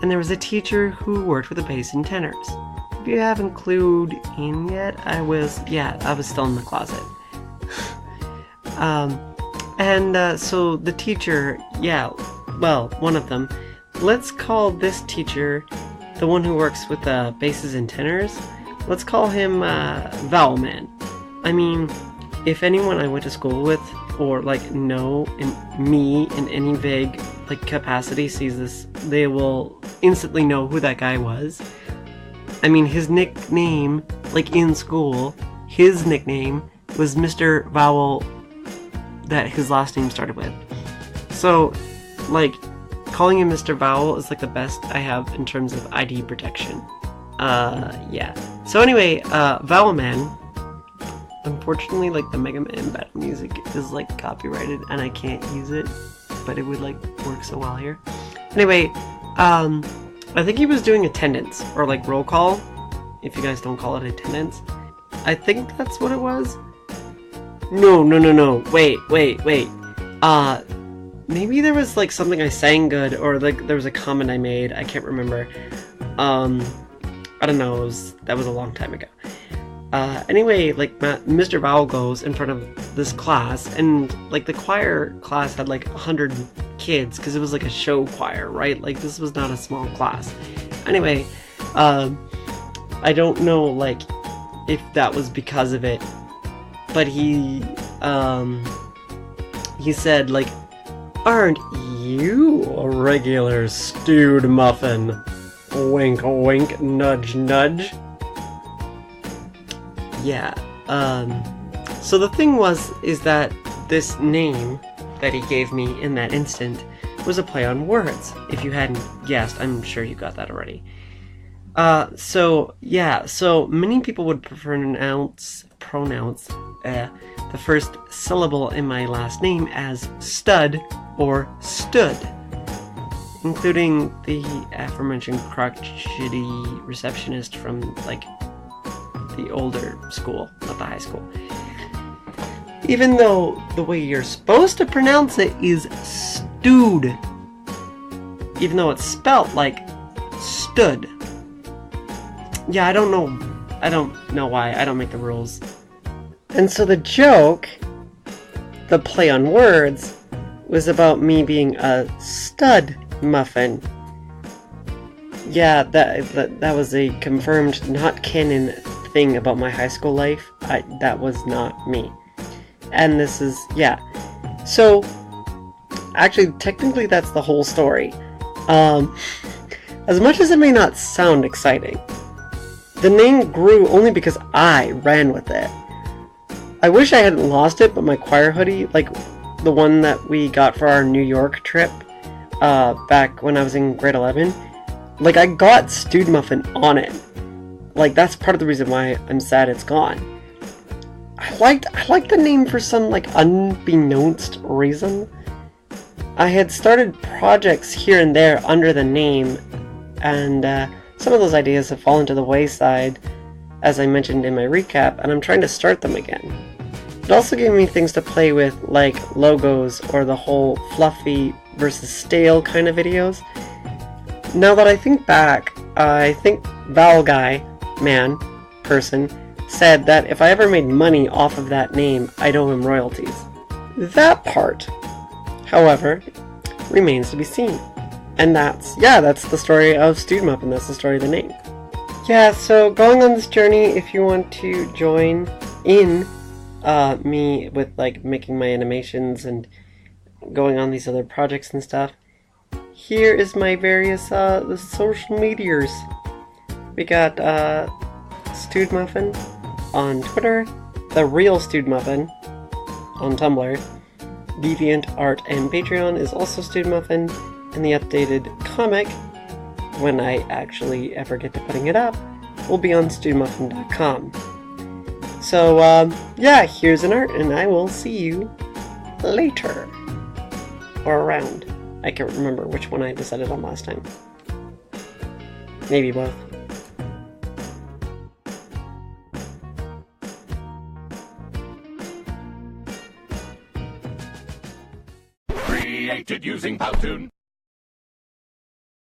and there was a teacher who worked with the bass and tenors. If you haven't clued in yet, I was still in the closet. So the teacher, one of them, let's call this teacher, the one who works with the basses and tenors, let's call him Vowel Man. I mean, if anyone I went to school with or know me in any vague capacity sees this, they will instantly know who that guy was. I mean, his nickname, in school, his nickname was Mr. Vowel, that his last name started with. So, calling him Mr. Vowel is the best I have in terms of ID protection. So anyway, Vowel Man, unfortunately, the Mega Man battle music is copyrighted and I can't use it, but it would work so well here. Anyway, I think he was doing attendance, or roll call, if you guys don't call it attendance. I think that's what it was. No, wait. Maybe there was something I sang good, or there was a comment I made, I can't remember. I don't know, that was a long time ago. Anyway, Mr. Vowel goes in front of this class, and the choir class had 100 kids, because it was a show choir, right? This was not a small class. Anyway, I don't know if that was because of it, but he said aren't you a regular stewed muffin? Wink wink, nudge nudge. Yeah, so the thing is that this name that he gave me in that instant was a play on words. If you hadn't guessed, I'm sure you got that already. So many people would pronounce the first syllable in my last name as stud or stood, including the aforementioned crotchety receptionist from the older school, not the high school. Even though the way you're supposed to pronounce it is stewed, even though it's spelt stood. Yeah, I don't know why. I don't make the rules. And so the joke, the play on words, was about me being a stud muffin. Yeah, that was a confirmed, not canon thing about my high school life. That was not me. And this is, so actually, technically that's the whole story. As much as it may not sound exciting, the name grew only because I ran with it. I wish I hadn't lost it, but my choir hoodie, the one that we got for our New York trip, back when I was in grade 11, I got Stewed Muffin on it. That's part of the reason why I'm sad it's gone. I liked the name for some, unbeknownst reason. I had started projects here and there under the name, and some of those ideas have fallen to the wayside, as I mentioned in my recap, and I'm trying to start them again. It also gave me things to play with, logos or the whole fluffy versus stale kind of videos. Now that I think back, I think Vowel Guy, person, said that if I ever made money off of that name, I'd owe him royalties. That part, however, remains to be seen. And that's the story of Stewed Muffin. That's the story of the name. Yeah, so going on this journey, if you want to join in me with making my animations and going on these other projects and stuff, here is my various the social medias. We got Stewed Muffin on Twitter, The Real Stewed Muffin on Tumblr, DeviantArt and Patreon is also Stewed Muffin, and the updated comic, when I actually ever get to putting it up, will be on StewedMuffin.com. So, here's an art, and I will see you later. Or around. I can't remember which one I decided on last time. Maybe both. Created using Powtoons.